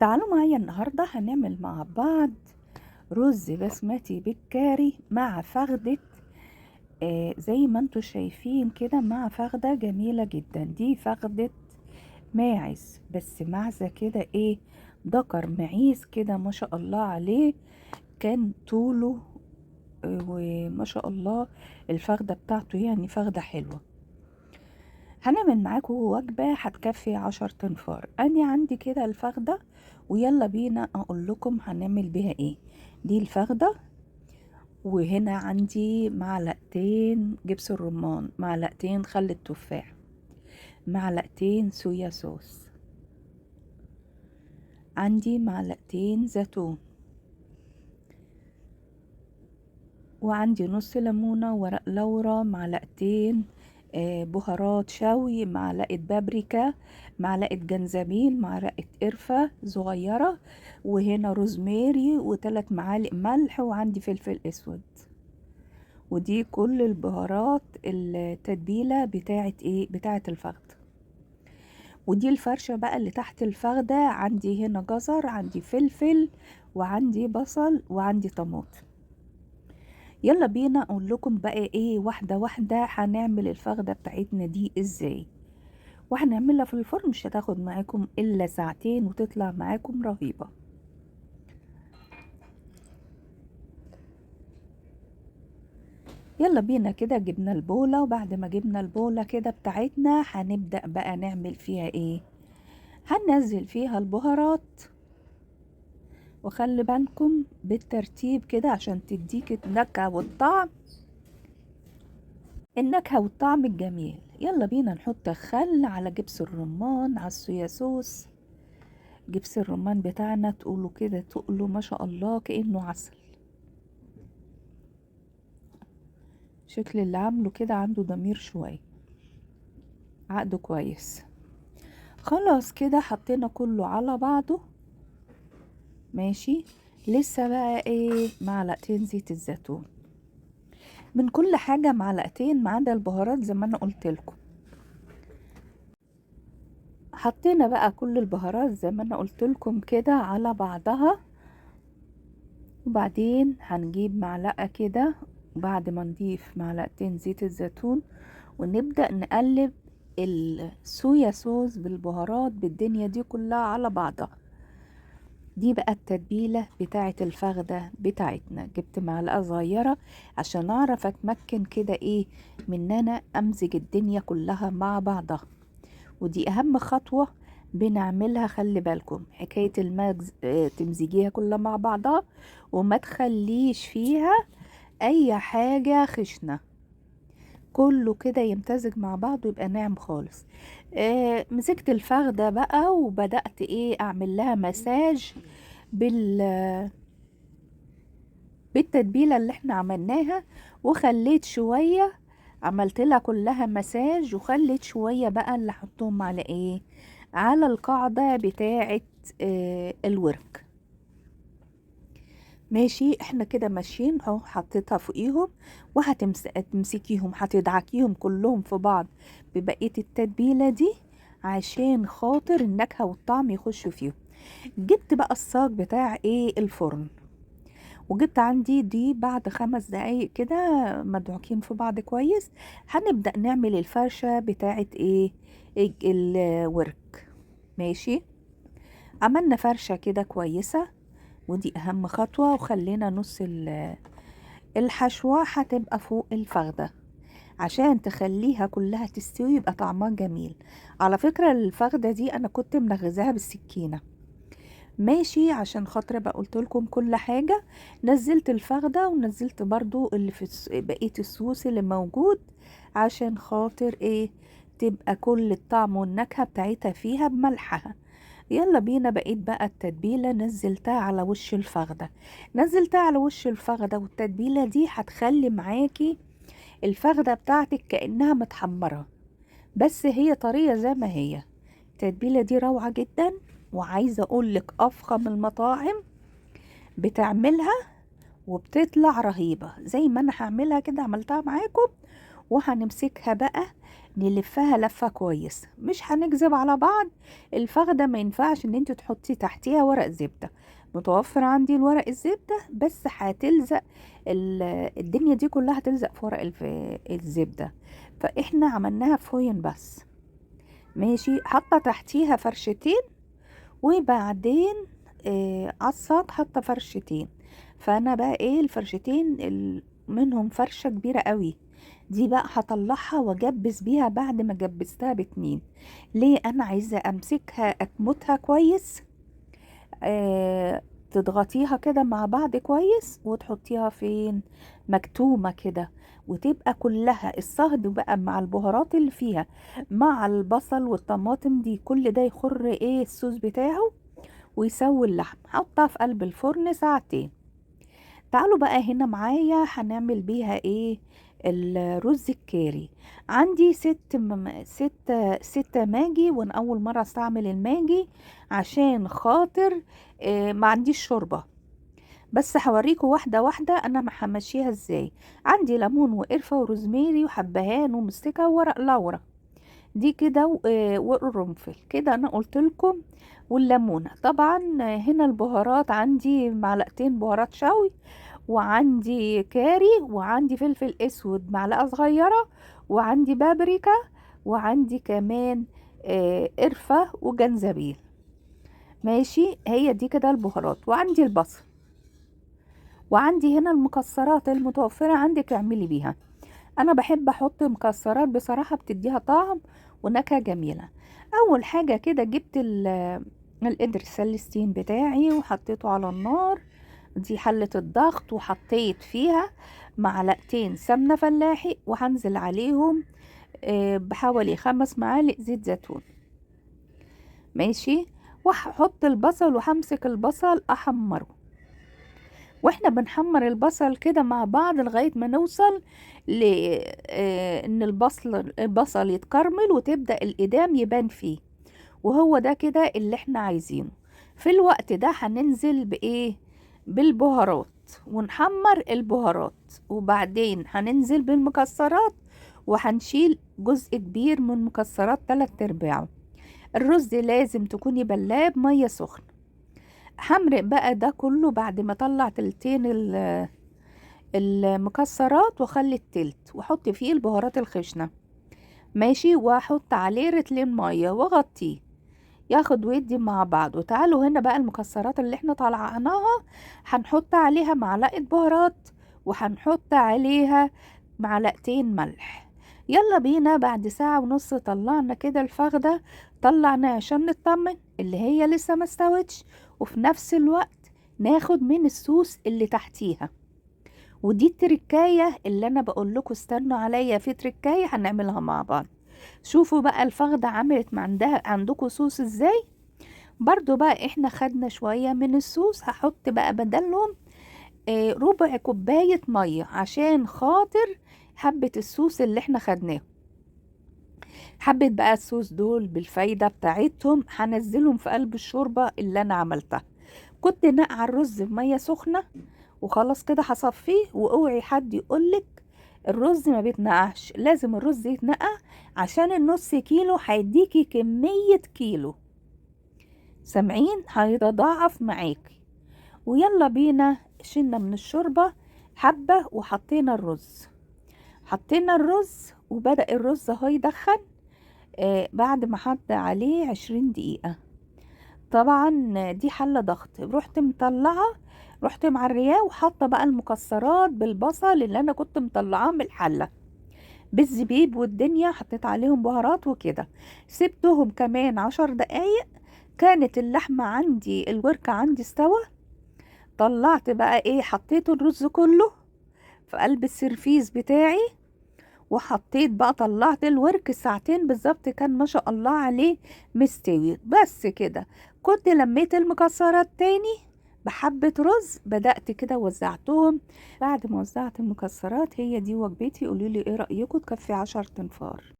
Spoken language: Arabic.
تعالوا معايا النهاردة هنعمل مع بعض رز بسمتي بالكاري مع فخدة. زي ما انتوا شايفين كده مع فخدة جميلة جدا. دي فخدة ماعز، بس معزة كده ذكر معيز كده ما شاء الله عليه. كان طوله وما شاء الله الفخدة بتاعته يعني فخدة حلوة. هنعمل معاكم وجبة هتكفي 10 تنفار. أنا عندي كده الفخدة، ويلا بينا أقول لكم هنعمل بيها ايه. دي الفخدة، وهنا عندي معلقتين جبس الرمان، معلقتين خل التفاح، معلقتين صويا صوص، عندي معلقتين زيتون، وعندي نص ليمونة، ورق لورا، معلقتين بهارات شوي، معلقة بابريكا، معلقة جنزبيل، معلقة قرفة صغيرة، وهنا روزماري، وثلاث معالق ملح، وعندي فلفل اسود. ودي كل البهارات التتبيلة بتاعت الفخدة. ودي الفرشة بقى اللي تحت الفخدة. عندي هنا جزر، عندي فلفل، وعندي بصل، وعندي طماطم. يلا بينا اقول لكم بقى واحدة واحدة هنعمل الفخدة بتاعتنا دي ازاي. وهنعملها في الفرن، مش هتاخد معاكم الا ساعتين وتطلع معاكم رهيبة. يلا بينا كده. جبنا البولة، وبعد ما جبنا البولة كده بتاعتنا هنبدأ بقى نعمل فيها هننزل فيها البهارات. وخلي بالكم بالترتيب كده عشان تديك النكهة والطعم الجميل. يلا بينا نحط خل على جبس الرمان على الصويا صوص. جبس الرمان بتاعنا تقوله كده، تقوله ما شاء الله كأنه عسل. شكل اللي عامله كده عنده ضمير شوية، عقده كويس. خلاص كده حطينا كله على بعضه. ماشي. لسه بقى معلقتين زيت الزيتون من كل حاجة، معلقتين ما عدا البهارات زي ما انا قلت لكم. حطينا بقى كل البهارات زي ما انا قلت لكم كده على بعضها. وبعدين هنجيب معلقة كده، بعد ما نضيف معلقتين زيت الزيتون، ونبدأ نقلب الصويا صوص بالبهارات بالدنيا دي كلها على بعضها. دي بقى التتبيلة بتاعة الفخدة بتاعتنا. جبت معلقة صغيرة عشان اعرف اتمكن كده من انا امزج الدنيا كلها مع بعضها. ودي اهم خطوة بنعملها. خلي بالكم حكاية المجز، تمزجيها كلها مع بعضها، وما تخليش فيها اي حاجة خشنة. كله كده يمتزج مع بعض ويبقى ناعم خالص. مسكت الفخدة بقى وبدأت اعمل لها مساج بالتتبيلة اللي احنا عملناها. وخليت شوية، عملت لها كلها مساج، وخليت شوية بقى اللي حطهم على على القاعدة بتاعة الورك. ماشي، احنا كده ماشيين اهو. حطيتها فوقيهم، وهتمسكيهم هتدعكيهم كلهم في بعض ببقية التتبيلة دي عشان خاطر النكهة والطعم يخشوا فيهم. جبت بقى الصاج بتاع الفرن، وجبت عندي دي بعد 5 دقايق كده مدعوكين في بعض كويس. هنبدأ نعمل الفرشة بتاعة الورك. ماشي. عملنا فرشة كده كويسة، ودي اهم خطوة. وخلينا نص الحشوة هتبقى فوق الفخدة عشان تخليها كلها تستوي يبقى طعمها جميل. على فكرة الفخدة دي انا كنت منغزاها بالسكينة. ماشي، عشان خاطر بقى قلت لكم كل حاجة. نزلت الفخدة، ونزلت برضو اللي في بقية الصوص اللي موجود، عشان خاطر تبقى كل الطعم والنكهة بتاعتها فيها بملحها. يلا بينا. بقيت بقى التتبيلة نزلتها على وش الفخدة. نزلتها على وش الفخدة، والتتبيلة دي هتخلي معاكي الفخدة بتاعتك كأنها متحمرة، بس هي طرية زي ما هي. التتبيلة دي روعة جدا، وعايزة اقولك افخم المطاعم بتعملها وبتطلع رهيبة. زي ما انا هعملها كده عملتها معاكم. وهنمسكها بقى نلفها لفة كويس، مش هنكذب على بعض. الفخدة ما ينفعش ان انت تحطي تحتيها ورق زبدة. متوفر عندي الورق الزبدة، بس هتلزق الدنيا دي كلها هتلزق في ورق الزبدة. فاحنا عملناها فوين بس. ماشي، حاطة تحتيها فرشتين، وبعدين على الساق حاطة فرشتين. فانا بقى ايه الفرشتين منهم فرشة كبيرة قوي، دي بقى هطلعها واجبس بيها بعد ما جبستها باتنين. ليه؟ انا عايزة امسكها اكمتها كويس. تضغطيها كده مع بعض كويس وتحطيها فين؟ مكتومة كده، وتبقى كلها الصهد بقى مع البهارات اللي فيها مع البصل والطماطم دي، كل ده يخر ايه الصوص بتاعه ويسوي اللحم. حطها في قلب الفرن ساعتين. تعالوا بقى هنا معايا هنعمل بيها ايه؟ الرز الكاري. عندي ست ماجي، وانا اول مرة استعمل الماجي عشان خاطر ما عنديش شوربة. بس هوريكم واحدة واحدة انا همشيها ازاي. عندي ليمون وقرفة وروزميري وحبهان ومستكة وورق لورا، دي كده وقرنفل كده انا قلت لكم، والليمونه طبعا. هنا البهارات عندي معلقتين بهارات شوي، وعندي كاري، وعندي فلفل اسود معلقه صغيره، وعندي بابريكا، وعندي كمان قرفه وجنزبيل. ماشي، هي دي كده البهارات. وعندي البصل، وعندي هنا المكسرات المتوفره عندك اعملي بيها. انا بحب احط مكسرات بصراحة، بتديها طعم ونكهة جميلة. اول حاجة كده جبت القدر السلستين بتاعي وحطيته على النار. دي حلة الضغط، وحطيت فيها معلقتين سمنة فلاحي، وهنزل عليهم بحوالي 5 معالق زيت زيتون. ماشي، وهحط البصل وهمسك البصل احمره. واحنا بنحمر البصل كده مع بعض لغاية ما نوصل ل ان البصل يتكرمل وتبدأ الإدام يبان فيه، وهو ده كده اللي احنا عايزينه. في الوقت ده هننزل بإيه؟ بالبهارات، ونحمر البهارات، وبعدين هننزل بالمكسرات، وهنشيل جزء كبير من مكسرات 3/4. الرز لازم تكوني بلاه بمية سخنة. همرق بقى ده كله بعد ما طلع تلتين المكسرات، واخلي التلت واحط فيه البهارات الخشنة. ماشي، واحط عليه رتلين مية واغطيه ياخد ويدي مع بعض. وتعالوا هنا بقى المكسرات اللي احنا طلعناها هنحط عليها معلقة بهارات، وهنحط عليها معلقتين ملح. يلا بينا. بعد ساعة ونص طلعنا كده الفخدة، طلعنا عشان نطمن اللي هي لسه ما استوتش، وفي نفس الوقت ناخد من الصوص اللي تحتيها. ودي التركاية اللي انا بقول لكم استنوا عليا، في تركاية هنعملها مع بعض. شوفوا بقى الفخدة عملت عندكم صوص ازاي. برضو بقى احنا خدنا شوية من الصوص، هحط بقى بدلهم ربع كوباية مية عشان خاطر حبة الصوص اللي احنا خدناه. حبة بقى الصوص دول بالفايدة بتاعتهم هنزلهم في قلب الشوربة اللي انا عملتها. كنت نقع الرز بمية سخنة وخلاص كده هصفيه. واوعي حد يقولك الرز ما بيتنقعش، لازم الرز يتنقع عشان النص كيلو هيديكي كمية كيلو. سامعين؟ هيتضاعف معاكي. ويلا بينا. شلنا من الشوربة حبة وحطينا الرز. حطينا الرز وبدأ الرز اهو يدخن بعد ما حط عليه 20 دقيقة. طبعا دي حلة ضغط، رحت معرياه وحاطه بقى المكسرات بالبصل اللي انا كنت مطلعاه من الحله بالزبيب والدنيا، حطيت عليهم بهارات وكده. سبتهم كمان 10 دقايق. كانت اللحمه عندي الوركه عندي استوى. طلعت بقى ايه، حطيت الرز كله في قلب السرفيس بتاعي، وحطيت بقى طلعت الورك ساعتين بالظبط، كان ما شاء الله عليه مستوي. بس كده كنت لميت المكسرات تاني بحبة رز، بدأت كده وزعتهم. بعد ما وزعت المكسرات، هي دي وجبتي. قوليلي ايه رأيكم؟ تكفي 10 تنفار.